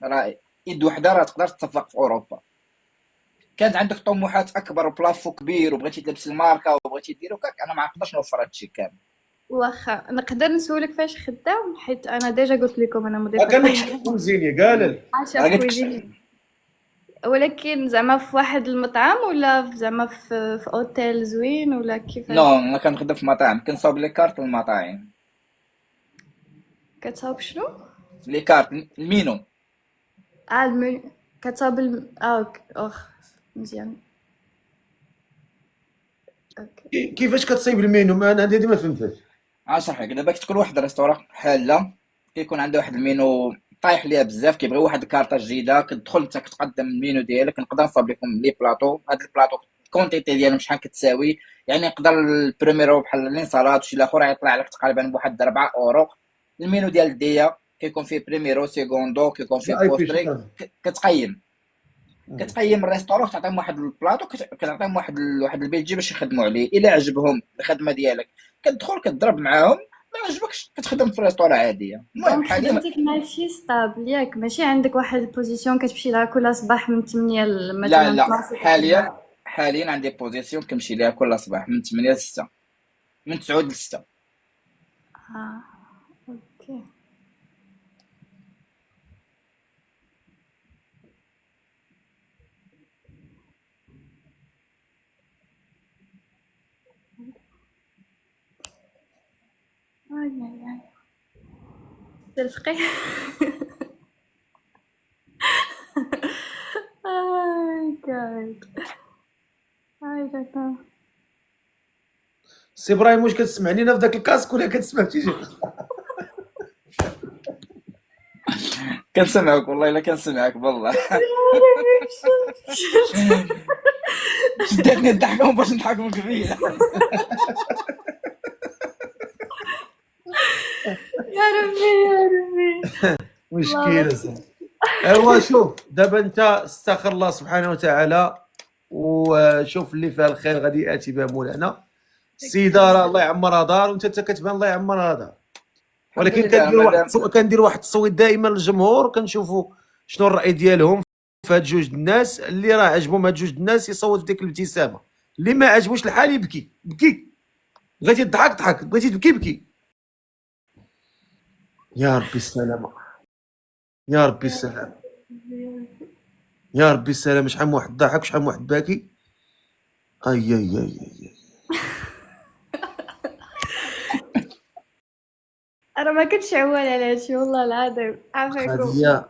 راه يد وحده راه تقدر تتفوق في اوروبا. كانت عندك طموحات اكبر وبلافو كبير وبغيتي تلبس الماركه وبغيتي دير وكاك، انا ما نقدرش نوفر هادشي كامل. واخا نقدر نسولك فاش خدام، حيت انا ديجا قلت لكم انا مضيفه قال لك الطياره. شي كوزيني قال. عاشا راه في قلت لك كويزيني، ولكن زعما في واحد المطعم ولا زعما في اوتيل زوين ولا نو، كيفاش؟ انا كنخدم في مطاعم، كنصاوب لي كارت المطاعم. كتصاوب شنو؟ لي كارت المينو. المنيو. كتصاوب اخ، مزيان. اوكي. كيفاش كتصايب المينو؟ ما انا هذه ما فهمتهاش. اشرح لك دابا، كتكون واحد الريستوران حاله، كيكون عنده واحد المينو طايح ليها بزاف، كيبغي واحد الكارطه جديده، كتدخل انت كتقدم المينو ديالك، نقدر نصاوب لكم لي بلاطو. هاد البلاطو الكونتيتي ديالهم شحال كتساوي، يعني يقدر البريميرو بحال الانصالات وشي الاخر يطلع لك تقريبا بواحد 4 اورو. المينو ديال الديه كيكون فيه بريميرو سيكوندو، كيكون فيه اي بي بوستري. شكرا. كتقيم، كتقيم الريستورون، تعطيهم واحد البلاطو، كتعطيهم واحد البيجي باش يخدموا عليه. الا عجبهم الخدمه ديالك كتدخل كتضرب معاهم، ما عجبكش كتخدم في ريستوران عاديه. المهم دونك حاليا، خدمتك ماشي ستابل ياك، ماشي عندك واحد البوزيسيون كتمشي لها كل صباح من 8 لا مثلا لا 12 حاليا، ترجع. عندي بوزيسيون كنمشي ليها كل صباح من 8 ل 6، من 9 ل 6. اه، اوكي. اي اي اي الفقيه. اي جاد، اي don't know. سي ابراهيم، واش كتسمعني انا في ذاك الكاسك ولا كتسمع شي شيء؟ كنسمعك والله، الا كنسمعك بالله. شدتني الضحكه باش نضحك من قبيله. يا ربي يا ربي. الله مشكلة بس. صح. ايوا شوف دابا انت استخر الله سبحانه وتعالى، وشوف اللي فيها الخير غادي ياتي به مولانا. السيده راه الله يعمرها دار، وانت كتبان الله يعمرها دار. الحمد ولكن لله مادام. كندير واحد التصويت دائما للجمهور، كنشوفوا شنو الراي ديالهم في هاد جوج الناس. اللي راه عجبهم هاد جوج الناس يصوت في ديك الابتسامه، اللي ما عجبوش الحال يبكي بكي. بغيتي تضحك ضحك، بغيتي تبكي بكي. يا ربي السلامه، يا ربي يا السلامه، ربي. يا ربي السلامه. شحال من واحد ضحك وشحال من واحد باكي. اي اي اي اي. انا ما كنتش عوال على هادشي والله العظيم، عافاكم.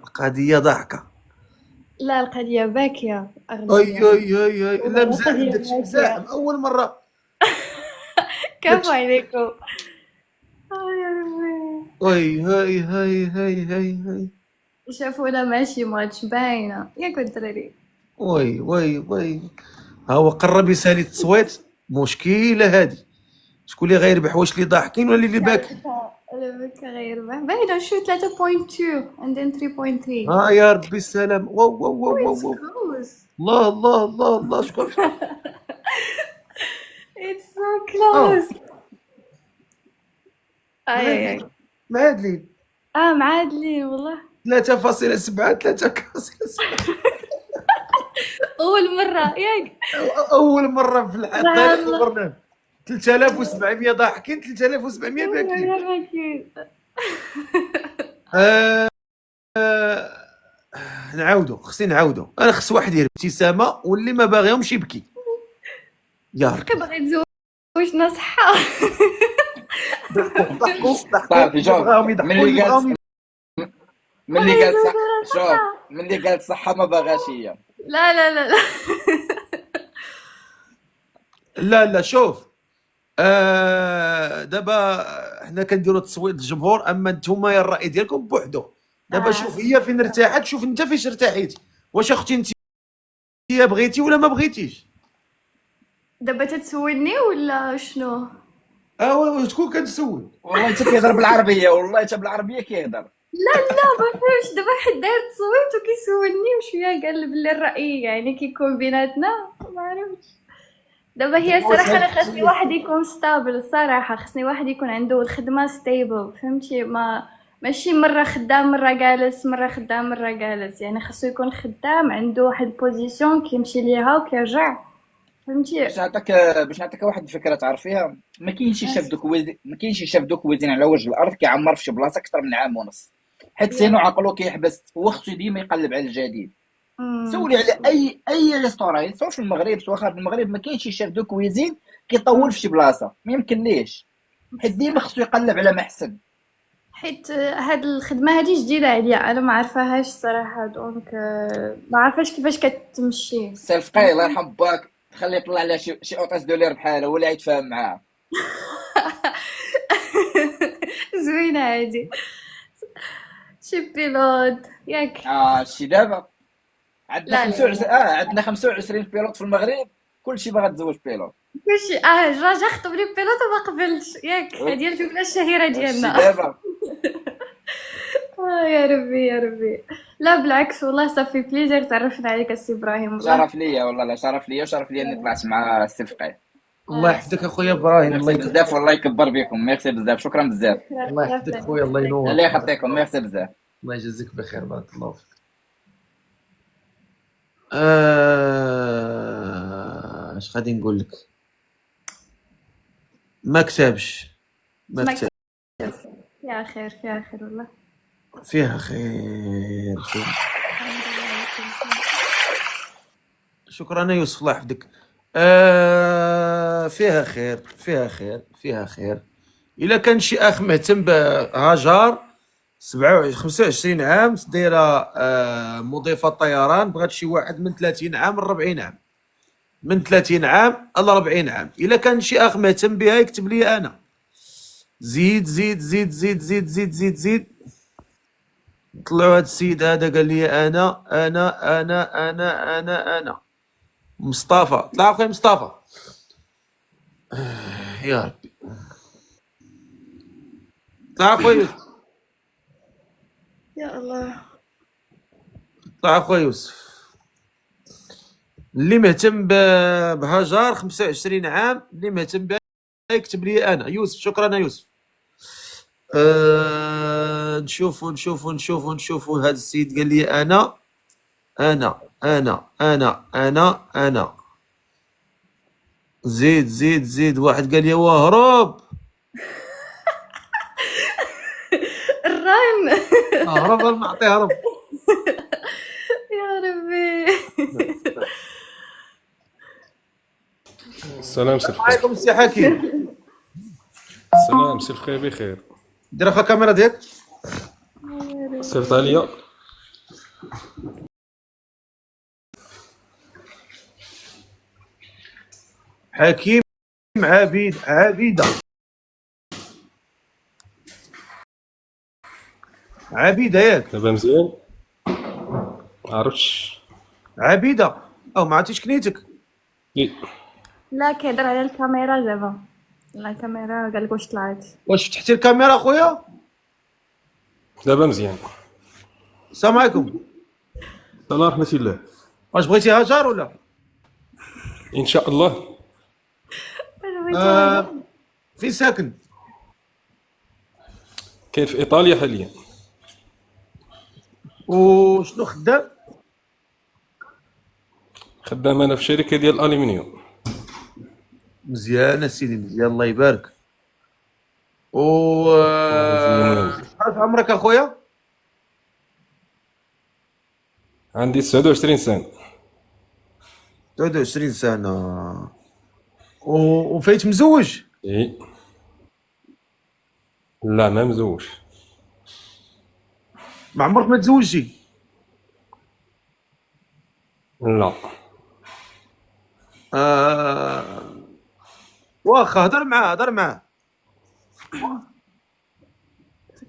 القضيه ضحكه. لا القضية باكية اي اغلبية. اي اي اي، لا والله مزاحم القضية داكشي، مزاحم باكية. اول مره. كفو داكشي. عليكم. يا ربي. اي هاي هاي هاي هاي هاي. شافونا ماشي ماتش باينة ياك الدراري. وي وي وي. ها هو قرب يسالي التصويت. مشكله هادي. شكون اللي غيربح؟ واش اللي ضاحكين ولا اللي باكي؟ على فكرة غير باينة شو 3.2 and then 3.3. ها يا ربي السلام. واو واو واو واو It's واو. close. الله الله الله الله. شكون؟ It's so اه close. اي اي معادلين، اي. معادلين. معادلين والله. 3.7 3.7. أول مرة ياك. اول مره في سبحان تاريخ الله. البرنامج. 3700 ضاحكين، 3700 باكين. يا أكيد. آه نعاودو، خصني نعاودو. انا خص واحد يربي ابتسامه، واللي ما باغيهمش يبكي. يا صدقي ربي. باغي تزوجنا صحة. ضحكوا ضحكوا ضحكوا، صافي اللي شوف، بغاهم يضحكوا، اللي بغاهم باغي ملي قالت صح، يزوجونا شوف صحة. ملي قالت صحه ما باغاش هي. لا لا لا لا. لا لا شوف. دابا حنا كنديروا تصويت للجمهور، اما نتوما يا الراي ديالكم بوحدو. دابا شوف هي فين ارتاحت، شوف انت فاش ارتحيتي. واش اختي انت بغيتي ولا ما بغيتيش؟ دابا تتسولني ولا شنو؟ شكون كتسول؟ والله حتى كيهضر بالعربيه، والله حتى بالعربيه كيهضر. لا لا ما فهمتش. دابا حد داير تصويت وكيسولني وشويه قال بلي الرأي يعني كيكون بيناتنا، ما عرفتش. دابا هي دابا واش الصراحه انا هاد خاصني التصويت؟ واحد يكون ستابل، الصراحه خاصني واحد يكون عنده الخدمه ستيبل، فهمتي؟ ما ماشي مرة خدام مرة جالس، مرة خدام مرة جالس، يعني خاصو يكون خدام عنده واحد البوزيسيون كيمشي ليها وكيرجع، فهمتي؟ باش نعطيك واحد الفكره تعرفيها. ما كاينش شي شاف دوك وزين على وجه الارض كيعمر في شي بلاصه اكثر من عام ونص، حيت سينو يا عقلو كيحبس، هو خصو ديما يقلب على الجديد. سولي على خصو. اي ريستوران، سواء في المغرب سواء خارج المغرب، ما كاينش شي شاف دو كويزين كيطول في شي بلاصه، ما يمكن ليش، حيت ديما بصح خصو يقلب على ما احسن. حيت هاد الخدمة هادي جديدة عليا، انا ما عارفاهاش صراحة، دونك ما عارفاش كيفاش كتمشي. السي فقيه الله يرحم باك تخليه يطلع على شي اوطاس دولار بحاله ولا يتفاهم معاه. زوينة هادي، شي بيلوت ياك. شي دابا عندنا لا لا 25 لا، عندنا 25 بيلوت في المغرب، كلشي باغا تزوج بيلوت. كلشي الراجل خطبني ببيلوت وما قبلش، ياك هادي هي الجملة الشهيرة شي ديالنا. دابا. يا ربي يا ربي. لا بالعكس والله صافي بليزير تعرفنا عليك السي ابراهيم والله. شرف ليا والله، لا شرف ليا وشرف ليا اني طلعت مع السي فقيه. الله يحفظك اخويا ابراهيم، الله ميرسي يكرمك. بزاف والله يكبر بكم، ميرسي بزاف، شكرا بزاف. شكرا الله بزاف يحفظك لنا خويا، الله بزاف. ينورك، الله بارك يخطيكم، ميرسي بزاف. الله يجازيك بخير، بارك الله فيك. اش غادي نقول لك؟ ما كتبش، ما ما كتب. كتبش. فيها خير فيها خير والله. فيها خير، فيها. الحمد لله كل خير. شكرا يا يوسف، الله يحفظك. فيها خير، فيها خير، فيها خير. الا كان شي اخ مهتم بهاجر 27 25 عام دايره مضيفه طيران، بغات شي واحد من 30 عام ل 40 عام، من 30 عام ل 40 عام. الا كان شي اخ مهتم بها يكتب لي انا. زيد زيد زيد زيد زيد زيد زيد زيد. طلعوا هاد السيد هذا قال لي انا مصطفى. طلع اخويا مصطفى. يا ربي. طلع اخويا يوسف. يا الله. طلع اخويا يوسف. اللي مهتم بهاجر 25 عام، اللي مهتم بها يكتب لي انا. يوسف، شكرا يا يوسف. نشوفوا هذا السيد قال لي انا. زيد زيد زيد. واحد قال لي وهرب. الران. هرب، نعطيه هرب. يا ربي. السلام سي الفخير. عليكم السي حكيم. السلام سي الفخير بخير. دير اخا الكاميرا ديالك. صيفط عليا. حكيم عبيده ياك. دابا مزيان. عرفتش. عبيده او ما عرفتيش كنيتك. إيه. لا كيهضر على الكاميرا دابا، لا الكاميرا قال لك واش طلعت. واش فتحتي الكاميرا اخويا؟ دابا مزيان. السلام عليكم. السلام ورحمة الله. واش بغيتي هاجر ولا؟ ان شاء الله. انا بغيت هذا. في ساكن؟ كاين في ايطاليا حاليا. وشنو خدام؟ خدام انا في شركة ديال الالومنيوم. مزيان سيدي، مزيان، الله يبارك. و الله يزينك. شحال في عمرك اخويا؟ عندي 29 سنة. 23 سنه. وفايت مزوج؟ اي. لا ما مزوج. ما عمرك ما تزوجتي؟ لا. واخا هضر معاه.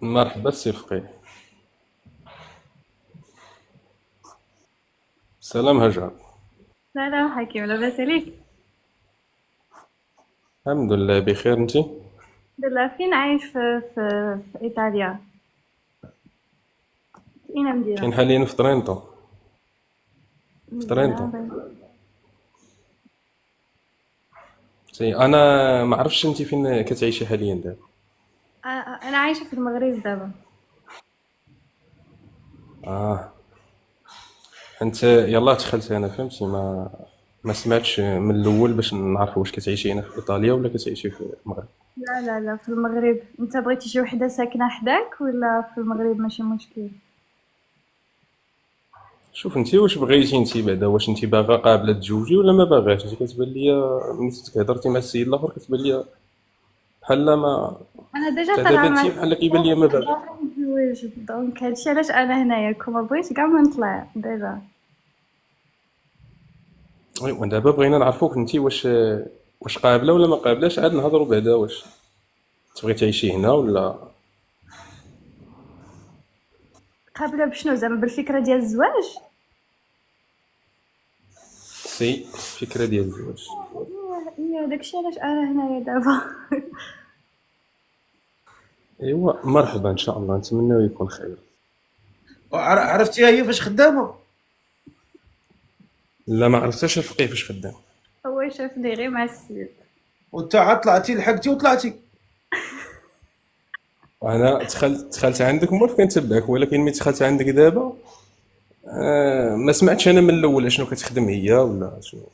مرحبا السي فقيه. سلام هجر. سلام حكيم، لاباس عليك؟ الحمد لله بخير. انت؟ الحمد لله. فين عايش في ايطاليا؟ في اين مدينة؟ كاين حاليا في طرينطو. في طرينطو. سي انا ما عرفتش انت فين كتعيشي حاليا دابا. انا عايشة في المغرب دابا. اه انت يلا دخلت انا فهمتي، ما سمعتش من الاول باش نعرف واش كتعيشي هنا في ايطاليا ولا كتعيشي في المغرب. لا لا لا، في المغرب. انت بغيتي شي وحده ساكنه حداك ولا في المغرب ماشي مشكل؟ شوف انت واش بغيتي انت بعدا، واش انت باغا قابله تجوجي ولا ما باغاش؟ انت كتبان ليا ملي هضرتي مع السيد الاخر كتبان ليا بحال ما انا ديجا تا طالعه دابا مع انت بحال كيبان ليا ما باغا. باغا نتزوج، دونك هادشي علاش انا هنايا. كون ما بغيتش كاع ما نطلع ديجا. وي ودابا بغينا نعرفوك انت واش قابله ولا ما قابلاش، عاد نهضروا بعدا واش تبغي تعيشي هنا ولا. قابله بشنو زعما؟ بالفكره ديال الزواج؟ سي فكره ديال الزواج. هي داكشي علاش انا هنايا دابا. ايوا مرحبا ان شاء الله، نتمنى يكون خير. عرفتيها هي فاش خدامه؟ لا ما عرفتش الفقيه فاش خدام. هو شافني غير مع السيد. وانت عاد طلعتي لحقتي وطلعتي. وانا دخلت عندك مور كنتبعك، ولكن ملي دخلت عندك دابا ما سمعتش انا من الاول شنو كتخدم هي ولا شنو.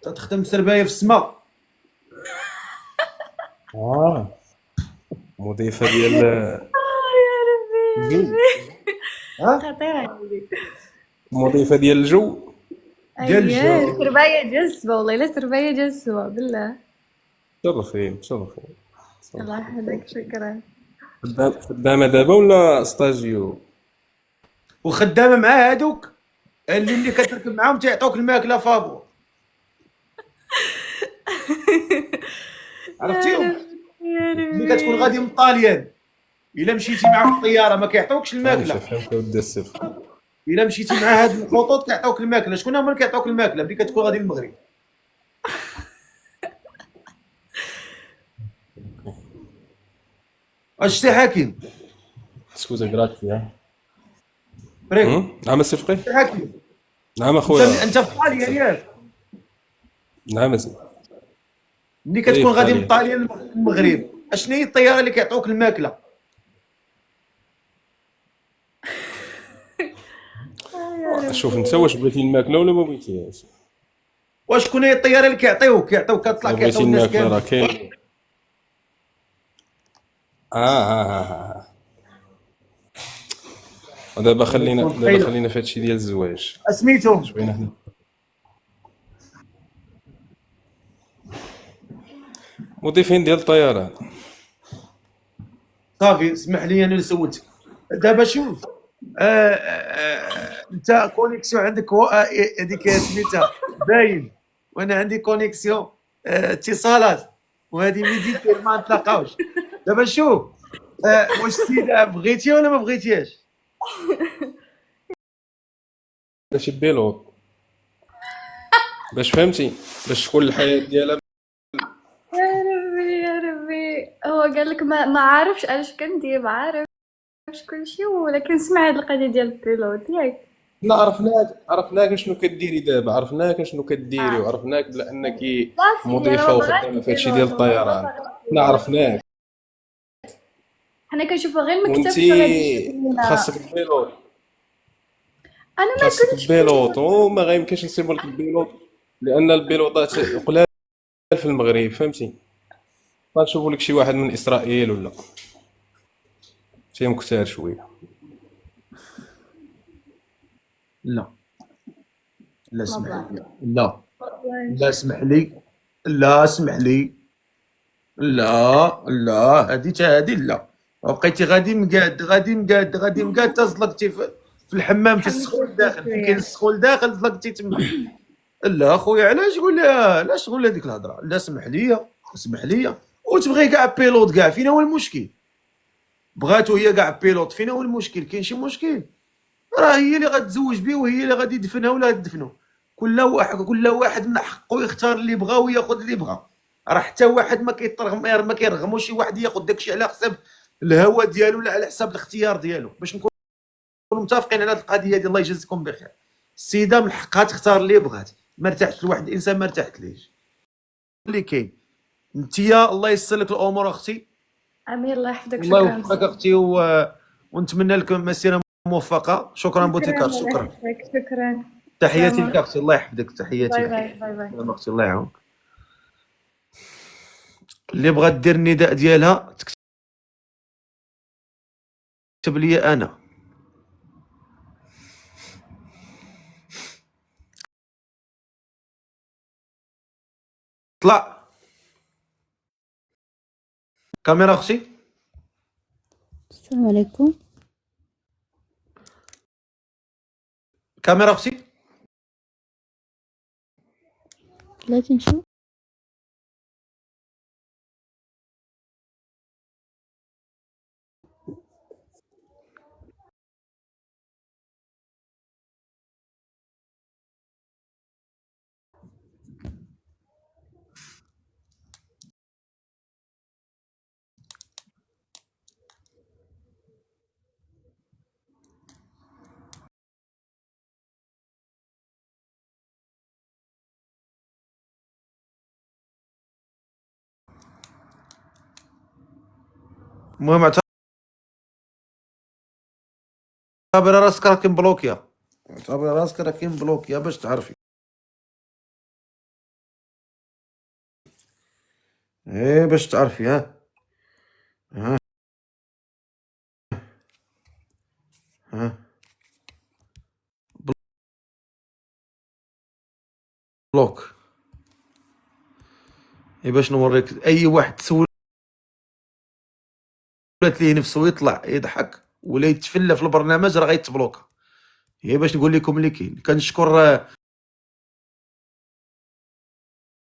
تخدم سربايه في السماء. اه مضيفه ديال يا ربي الجو. ها خطيره هادي. مضيفه ديال الجو. ديال اييه الجو. تربايه جسمه، والله الا تربايه جسمه بالله. تشرفي تشرفي. الله يحفظك، شكرا. خدامه دابا ولا ستاجيو؟ وخدامه مع هادوك اللي ملي كتركب معاهم تيعطوك الماكله فابور. يا عرفتيهم؟ ربي يا ملي كتكون غادي ربي. من طاليان، الا مشيتي معاه في الطياره ما كيعطوكش فهمت الماكله. فهمت ودي السر. الا مشيتي مع هاد الخطوط كيعطوك الماكله. شكون هما اللي كيعطوك الماكله ملي كتكون غادي للمغرب؟ واش سي حكيم؟ سكوزا غراتي. فريق نعم السي فقيه. سي حكيم، نعم انت اخويا. انت في طاليان ياك؟ نعم السي. ملي ايه كتكون في غادي من طاليان. طاليان للمغرب اشنو هي الطياره اللي كيعطوك الماكله؟ يا شوف ربي. انت واش بغيتي الماكله ولا ما بغيتيهاش؟ وشكون هي الطياره اللي كيعطيوك كتطلع لا كيعطيو بغيتي الناس الماكله راه كاملين؟ كاين. ودابا خلينا في هادشي ديال الزواج. سميتو اش بغينا حنا؟ مضيفين ديال الطيران. صافي. اسمح لي انا اللي سولتك دابا. شوف انت كونيكسيون عندك هذيك سميتها باين، وانا عندي كونيكسيون اتصالات، وهذه ميديكال ما نتلاقاوش. دابا شوف واش السيده بغيتيها ولا ما بغيتيهاش؟ باش بيلوط باش فهمتي، باش تكون الحياه ديالها. يا ربي يا ربي. هو قال لك ما عارفش اش كندير، ما عارفش كلشي، ولكن سمع هاد القضيه ديال البيلوت ياك. لا عرفناك شنو كديري دابا، عرفناك شنو كديري، وعرفناك بلا انك لا سيدي انا مضيفه ما بغاش وخدامه في هادشي ديال البيلوت، والله ما الطيران. باغا لا البيلوت. عرفناك. حنا كنشوفو غير المكتب وانتي فغادي يجيب لينا. خاصك البيلوت، انا ما خاصك كنتش البيلوت، وما غيمكنش نسيبو لك البيلوت لان البيلوطات قلال في المغرب فهمتي. غنشوفوا لك شي واحد من اسرائيل ولا شي مكتار شويه. لا لا ما اسمح بغاش. لي. لا والله لا اسمح لي. لا اسمح لي. لا لا هادي لا. بقيتي غادي مقاد تزلقتي في الحمام في السخون داخل، فين كاين السخون داخل زلقتي تما. لا خويا علاش تقول لها علاش تقول هذيك الهضره؟ لا اسمح لي اسمح لي. وتبغي كاع بيلوت كاع، فين هو المشكل؟ بغاتو هي كاع بيلوت، فين هو المشكل؟ كاين شي مشكل؟ راه هي اللي غتزوج بيه وهي اللي غادي تدفنها ولا تدفنو. كل واحد من حقه يختار اللي بغا وياخذ اللي بغا. راه حتى واحد ما كيرغموش شي واحد ياخذ داكشي على حساب الهوى ديالو ولا على حساب الاختيار ديالو. باش نكونوا متفقين على هذه القضيه ديال الله يجازيكم بخير. السيده من حقها تختار اللي بغات، ما ارتحتش لواحد الانسان ما ارتحتليش اللي كاين. انت الله يسر لك الامور اختي، امين الله يحفظك، الله شكرا يوفقك بزاف. اختي ونتمنى لكم مسيره موفقه. شكرا بوتيكار، الله شكرا. يحفظك، شكرا. تحياتي سلام. لك اختي، الله يحفظك، تحياتي باي لك. باي باي باي. سلام اختي، الله يعاونك. اللي بغات دير النداء ديالها تكتب لي انا. طلع كاميرا اختي. السلام عليكم. كاميرا اختي. لا تنشو. المهم اعتبري راسك راكي مبلوكيا، اعتبري راسك راكي مبلوكيا باش تعرفي. ايه باش تعرفي. ها ها بلوك. ايه باش نوريك اي واحد تسولت ليه نفسه يطلع يضحك ولا يتفلى في البرنامج راه غيتبلوكا. هي باش نقول لكم اللي كاين. كنشكر